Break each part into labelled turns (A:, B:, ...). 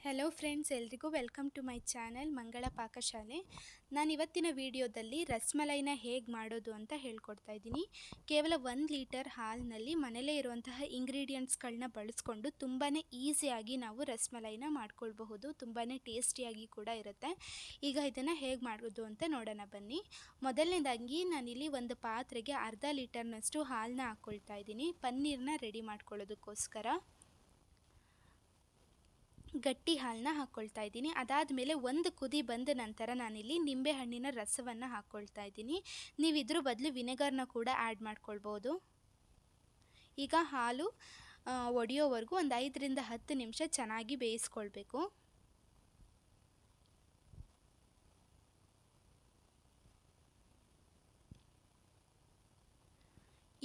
A: Hello friends, ಎಲ್ರಿಗೂ welcome to my channel ಮಂಗಳ ಪಾಕಶಾಲೆ. ನಾನು ಇವತ್ತಿನ ವಿಡಿಯೋದಲ್ಲಿ ರಸ್ಮಲೈನ ಹೇಗೆ ಮಾಡೋದು ಅಂತ ಹೇಳ್ಕೊಡ್ತಾ ಇದ್ದೀನಿ. ಕೇವಲ 1 ಲೀಟರ್ ಹಾಲಿನಲ್ಲಿ ಮನೆಯಲ್ಲೇ ಇರುವಂತಹ ಇಂಗ್ರೀಡಿಯೆಂಟ್ಸ್ಗಳನ್ನ ಬಳಸ್ಕೊಂಡು ತುಂಬಾ ಈಸಿಯಾಗಿ ನಾವು ರಸ್ಮಲೈನ ಮಾಡ್ಕೊಳ್ಬಹುದು. ತುಂಬಾ ಟೇಸ್ಟಿಯಾಗಿ ಕೂಡ ಇರುತ್ತೆ. ಈಗ ಇದನ್ನು ಹೇಗೆ ಮಾಡೋದು ಅಂತ ನೋಡೋಣ ಬನ್ನಿ. ಮೊದಲನೇದಾಗಿ ನಾನಿಲ್ಲಿ ಒಂದು ಪಾತ್ರೆಗೆ ಅರ್ಧ ಲೀಟರ್ನಷ್ಟು ಹಾಲನ್ನ ಹಾಕ್ಕೊಳ್ತಾ ಇದ್ದೀನಿ. ಪನ್ನೀರನ್ನ ರೆಡಿ ಮಾಡ್ಕೊಳ್ಳೋದಕ್ಕೋಸ್ಕರ ಗಟ್ಟಿ ಹಾಲನ್ನ ಹಾಕ್ಕೊಳ್ತಾ ಇದ್ದೀನಿ. ಅದಾದಮೇಲೆ ಒಂದು ಕುದಿ ಬಂದ ನಂತರ ನಾನಿಲ್ಲಿ ನಿಂಬೆಹಣ್ಣಿನ ರಸವನ್ನು ಹಾಕ್ಕೊಳ್ತಾ ಇದ್ದೀನಿ. ನೀವು ಇದ್ರ ಬದಲು ವಿನೆಗರ್ನ ಕೂಡ ಆ್ಯಡ್ ಮಾಡ್ಕೊಳ್ಬೋದು. ಈಗ ಹಾಲು ಒಡೆಯೋವರೆಗೂ ಒಂದು 5 ರಿಂದ 10 ನಿಮಿಷ ಚೆನ್ನಾಗಿ ಬೇಯಿಸ್ಕೊಳ್ಬೇಕು.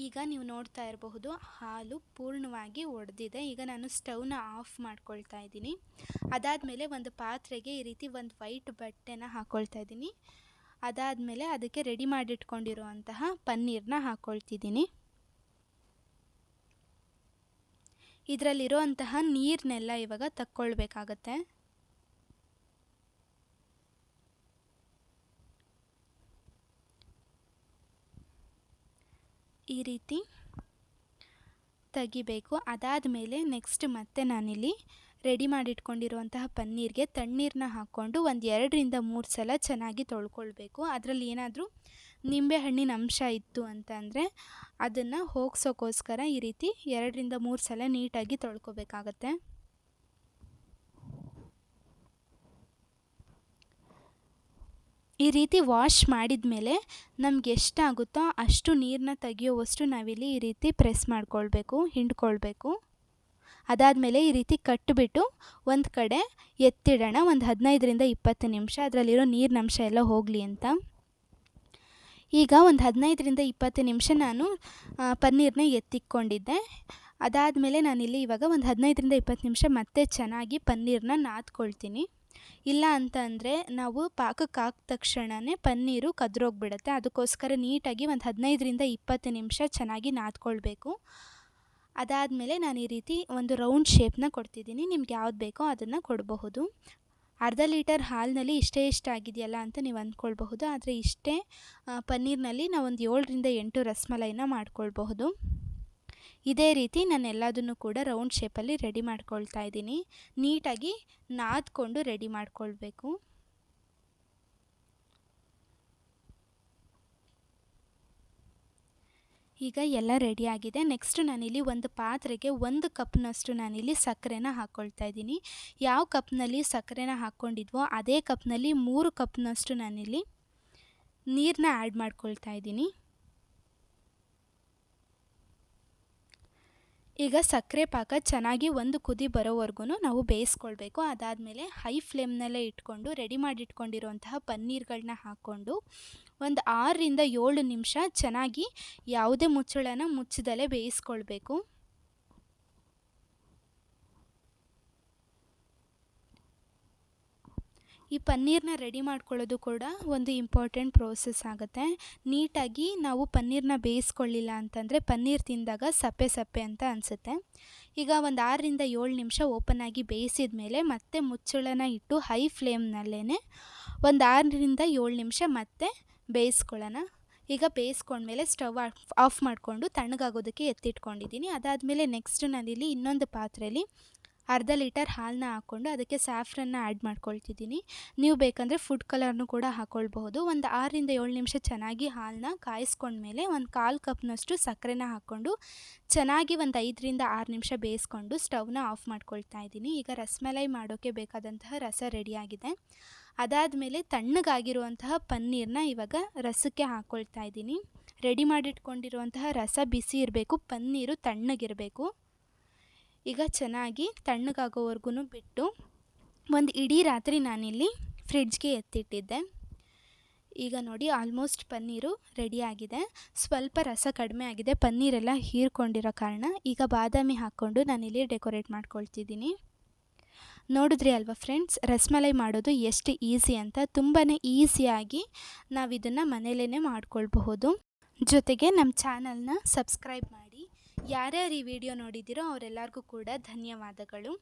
A: ಈಗ ನೀವು ನೋಡ್ತಾ ಇರಬಹುದು ಹಾಲು ಪೂರ್ಣವಾಗಿ ಒಡೆದಿದೆ. ಈಗ ನಾನು ಸ್ಟವ್ನ ಆಫ್ ಮಾಡ್ಕೊಳ್ತಾ ಇದ್ದೀನಿ. ಅದಾದಮೇಲೆ ಒಂದು ಪಾತ್ರೆಗೆ ಈ ರೀತಿ ಒಂದು ವೈಟ್ ಬಟ್ಟೆನ ಹಾಕ್ಕೊಳ್ತಾ ಇದ್ದೀನಿ. ಅದಾದಮೇಲೆ ಅದಕ್ಕೆ ರೆಡಿ ಮಾಡಿಟ್ಕೊಂಡಿರುವಂತಹ ಪನ್ನೀರನ್ನ ಹಾಕ್ಕೊಳ್ತಿದ್ದೀನಿ. ಇದರಲ್ಲಿರುವಂತಹ ನೀರನ್ನೆಲ್ಲ ಇವಾಗ ತಕ್ಕೊಳ್ಬೇಕಾಗತ್ತೆ. ಈ ರೀತಿ ತೆಗಿಬೇಕು. ಅದಾದಮೇಲೆ ನೆಕ್ಸ್ಟ್ ಮತ್ತೆ ನಾನಿಲ್ಲಿ ರೆಡಿ ಮಾಡಿಟ್ಕೊಂಡಿರುವಂತಹ ಪನ್ನೀರ್ಗೆ ತಣ್ಣೀರನ್ನ ಹಾಕ್ಕೊಂಡು ಒಂದು 2 ರಿಂದ 3 ಸಲ ಚೆನ್ನಾಗಿ ತೊಳ್ಕೊಳ್ಬೇಕು. ಅದರಲ್ಲಿ ಏನಾದರೂ ನಿಂಬೆಹಣ್ಣಿನ ಅಂಶ ಇತ್ತು ಅಂತಂದರೆ ಅದನ್ನು ಹೋಗ್ಸೋಕ್ಕೋಸ್ಕರ ಈ ರೀತಿ 2 ರಿಂದ 3 ಸಲ ನೀಟಾಗಿ ತೊಳ್ಕೊಬೇಕಾಗತ್ತೆ. ಈ ರೀತಿ ವಾಶ್ ಮಾಡಿದ ಮೇಲೆ ನಮ್ಗೆ ಎಷ್ಟಾಗುತ್ತೋ ಅಷ್ಟು ನೀರನ್ನ ತೆಗಿಯೋವಷ್ಟು ನಾವಿಲ್ಲಿ ಈ ರೀತಿ ಪ್ರೆಸ್ ಮಾಡ್ಕೊಳ್ಬೇಕು, ಹಿಂಡ್ಕೊಳ್ಬೇಕು. ಅದಾದಮೇಲೆ ಈ ರೀತಿ ಕಟ್ಟಿಬಿಟ್ಟು ಒಂದು ಕಡೆ ಎತ್ತಿಡೋಣ. ಒಂದು 15 ರಿಂದ 20 ನಿಮಿಷ ಅದರಲ್ಲಿರೋ ನೀರಿನಂಶ ಎಲ್ಲ ಹೋಗಲಿ ಅಂತ. ಈಗ ಒಂದು 15 ರಿಂದ 20 ನಿಮಿಷ ನಾನು ಪನ್ನೀರನ್ನ ಎತ್ತಿಕ್ಕೊಂಡಿದ್ದೆ. ಅದಾದಮೇಲೆ ನಾನಿಲ್ಲಿ ಇವಾಗ ಒಂದು 15 ರಿಂದ 20 ನಿಮಿಷ ಮತ್ತೆ ಚೆನ್ನಾಗಿ ಪನ್ನೀರನ್ನ ನಾದ್ಕೊಳ್ತೀನಿ. ಇಲ್ಲ ಅಂತ ಅಂದರೆ ನಾವು ಪಾಕಕ್ಕೆ ಹಾಕಿದ ತಕ್ಷಣವೇ ಪನ್ನೀರು ಕದ್ರೋಗ್ಬಿಡುತ್ತೆ. ಅದಕ್ಕೋಸ್ಕರ ನೀಟಾಗಿ ಒಂದು 15 ರಿಂದ 20 ನಿಮಿಷ ಚೆನ್ನಾಗಿ ನಾದ್ಕೊಳ್ಬೇಕು. ಅದಾದಮೇಲೆ ನಾನು ಈ ರೀತಿ ಒಂದು ರೌಂಡ್ ಶೇಪ್ನ ಕೊಡ್ತಿದ್ದೀನಿ. ನಿಮ್ಗೆ ಯಾವ್ದು ಬೇಕೋ ಅದನ್ನು ಕೊಡಬಹುದು. ಅರ್ಧ ಲೀಟರ್ ಹಾಲಿನಲ್ಲಿ ಇಷ್ಟ ಆಗಿದೆಯಲ್ಲ ಅಂತ ನೀವು ಅಂದ್ಕೊಳ್ಬಹುದು. ಆದರೆ ಇಷ್ಟೇ ಪನ್ನೀರ್ನಲ್ಲಿ ನಾವೊಂದು 7 ರಿಂದ 8 ರಸ್ಮಲೈನ ಮಾಡ್ಕೊಳ್ಬಹುದು. ಇದೇ ರೀತಿ ನಾನು ಎಲ್ಲದನ್ನು ಕೂಡ ರೌಂಡ್ ಶೇಪಲ್ಲಿ ರೆಡಿ ಮಾಡ್ಕೊಳ್ತಾ ಇದ್ದೀನಿ. ನೀಟಾಗಿ ನಾದ್ಕೊಂಡು ರೆಡಿ ಮಾಡ್ಕೊಳ್ಬೇಕು. ಈಗ ಎಲ್ಲ ರೆಡಿಯಾಗಿದೆ. ನೆಕ್ಸ್ಟ್ ನಾನಿಲ್ಲಿ ಒಂದು ಪಾತ್ರೆಗೆ 1 ಕಪ್ನಷ್ಟು ನಾನಿಲ್ಲಿ ಸಕ್ಕರೆನ ಹಾಕ್ಕೊಳ್ತಾ ಇದ್ದೀನಿ. ಯಾವ ಕಪ್ನಲ್ಲಿ ಸಕ್ಕರೆನ ಹಾಕ್ಕೊಂಡಿದ್ವೋ ಅದೇ ಕಪ್ನಲ್ಲಿ 3 ಕಪ್ನಷ್ಟು ನಾನಿಲ್ಲಿ ನೀರನ್ನ ಆ್ಯಡ್ ಮಾಡ್ಕೊಳ್ತಾ ಇದ್ದೀನಿ. ಈಗ ಸಕ್ಕರೆ ಪಾಕ ಚೆನ್ನಾಗಿ ಒಂದು ಕುದಿ ಬರೋವರೆಗೂ ನಾವು ಬೇಯಿಸ್ಕೊಳ್ಬೇಕು. ಅದಾದಮೇಲೆ ಹೈ ಫ್ಲೇಮ್ನಲ್ಲೇ ಇಟ್ಕೊಂಡು ರೆಡಿ ಮಾಡಿಟ್ಕೊಂಡಿರುವಂತಹ ಪನ್ನೀರ್ಗಳನ್ನ ಹಾಕ್ಕೊಂಡು ಒಂದು 6 ರಿಂದ 7 ನಿಮಿಷ ಚೆನ್ನಾಗಿ ಯಾವುದೇ ಮುಚ್ಚಳನ ಮುಚ್ಚದಲ್ಲೇ ಬೇಯಿಸ್ಕೊಳ್ಬೇಕು. ಈ ಪನ್ನೀರನ್ನ ರೆಡಿ ಮಾಡ್ಕೊಳ್ಳೋದು ಕೂಡ ಒಂದು ಇಂಪಾರ್ಟೆಂಟ್ ಪ್ರೋಸೆಸ್ ಆಗುತ್ತೆ. ನೀಟಾಗಿ ನಾವು ಪನ್ನೀರನ್ನ ಬೇಯಿಸ್ಕೊಳ್ಳಿಲ್ಲ ಅಂತಂದರೆ ಪನ್ನೀರ್ ತಿಂದಾಗ ಸಪ್ಪೆ ಸಪ್ಪೆ ಅಂತ ಅನಿಸುತ್ತೆ. ಈಗ ಒಂದು 6 ರಿಂದ 7 ನಿಮಿಷ ಓಪನ್ನಾಗಿ ಬೇಯಿಸಿದ ಮೇಲೆ ಮತ್ತೆ ಮುಚ್ಚಳನ ಇಟ್ಟು ಹೈ ಫ್ಲೇಮ್ನಲ್ಲೇ ಒಂದು 6 ರಿಂದ 7 ನಿಮಿಷ ಮತ್ತೆ ಬೇಯಿಸ್ಕೊಳ್ಳೋಣ. ಈಗ ಬೇಯಿಸ್ಕೊಂಡ್ಮೇಲೆ ಸ್ಟವ್ ಆಫ್ ಮಾಡಿಕೊಂಡು ತಣ್ಣಗಾಗೋದಕ್ಕೆ ಎತ್ತಿಟ್ಕೊಂಡಿದ್ದೀನಿ. ಅದಾದಮೇಲೆ ನೆಕ್ಸ್ಟ್ ನಾನಿಲ್ಲಿ ಇನ್ನೊಂದು ಪಾತ್ರೆಯಲ್ಲಿ ಅರ್ಧ ಲೀಟರ್ ಹಾಲನ್ನ ಹಾಕ್ಕೊಂಡು ಅದಕ್ಕೆ ಸ್ಯಾಫ್ರನ್ನ ಆ್ಯಡ್ ಮಾಡ್ಕೊಳ್ತಿದ್ದೀನಿ. ನೀವು ಬೇಕಂದರೆ ಫುಡ್ ಕಲರ್ನು ಕೂಡ ಹಾಕ್ಕೊಳ್ಬಹುದು. ಒಂದು 6 ರಿಂದ 7 ನಿಮಿಷ ಚೆನ್ನಾಗಿ ಹಾಲನ್ನ ಕಾಯಿಸ್ಕೊಂಡ್ಮೇಲೆ ಒಂದು 1/4 ಕಪ್ನಷ್ಟು ಸಕ್ಕರೆನ ಹಾಕ್ಕೊಂಡು ಚೆನ್ನಾಗಿ ಒಂದು 5 ರಿಂದ 6 ನಿಮಿಷ ಬೇಯಿಸ್ಕೊಂಡು ಸ್ಟವ್ನ ಆಫ್ ಮಾಡ್ಕೊಳ್ತಾ ಇದ್ದೀನಿ. ಈಗ ರಸ್ಮಲೈ ಮಾಡೋಕ್ಕೆ ಬೇಕಾದಂತಹ ರಸ ರೆಡಿಯಾಗಿದೆ. ಅದಾದಮೇಲೆ ತಣ್ಣಗಾಗಿರುವಂತಹ ಪನ್ನೀರನ್ನ ಇವಾಗ ರಸಕ್ಕೆ ಹಾಕ್ಕೊಳ್ತಾ ಇದ್ದೀನಿ. ರೆಡಿ ಮಾಡಿಟ್ಕೊಂಡಿರುವಂತಹ ರಸ ಬಿಸಿ ಇರಬೇಕು, ಪನ್ನೀರು ತಣ್ಣಗಿರಬೇಕು. ಈಗ ಚೆನ್ನಾಗಿ ತಣ್ಣಗಾಗೋವರೆಗೂ ಬಿಟ್ಟು ಒಂದು ಇಡೀ ರಾತ್ರಿ ನಾನಿಲ್ಲಿ ಫ್ರಿಡ್ಜ್ಗೆ ಎತ್ತಿಟ್ಟಿದ್ದೆ. ಈಗ ನೋಡಿ ಆಲ್ಮೋಸ್ಟ್ ಪನ್ನೀರು ರೆಡಿಯಾಗಿದೆ. ಸ್ವಲ್ಪ ರಸ ಕಡಿಮೆ ಆಗಿದೆ, ಪನ್ನೀರೆಲ್ಲ ಹೀರ್ಕೊಂಡಿರೋ ಕಾರಣ. ಈಗ ಬಾದಾಮಿ ಹಾಕ್ಕೊಂಡು ನಾನಿಲ್ಲಿ ಡೆಕೋರೇಟ್ ಮಾಡ್ಕೊಳ್ತಿದ್ದೀನಿ. ನೋಡಿದ್ರಿ ಅಲ್ವಾ ಫ್ರೆಂಡ್ಸ್, ರಸ್ಮಲೈ ಮಾಡೋದು ಎಷ್ಟು ಈಸಿ ಅಂತ. ತುಂಬಾ ಈಸಿಯಾಗಿ ನಾವಿದನ್ನು ಮನೇಲೇ ಮಾಡ್ಕೊಳ್ಬಹುದು. ಜೊತೆಗೆ ನಮ್ಮ ಚಾನಲ್ನ ಸಬ್ಸ್ಕ್ರೈಬ್ ಮಾಡಿ. ಯಾರ್ಯಾರು ಈ ವಿಡಿಯೋ ನೋಡಿದ್ದೀರೋ ಅವರೆಲ್ಲರಿಗೂ ಕೂಡ ಧನ್ಯವಾದಗಳು.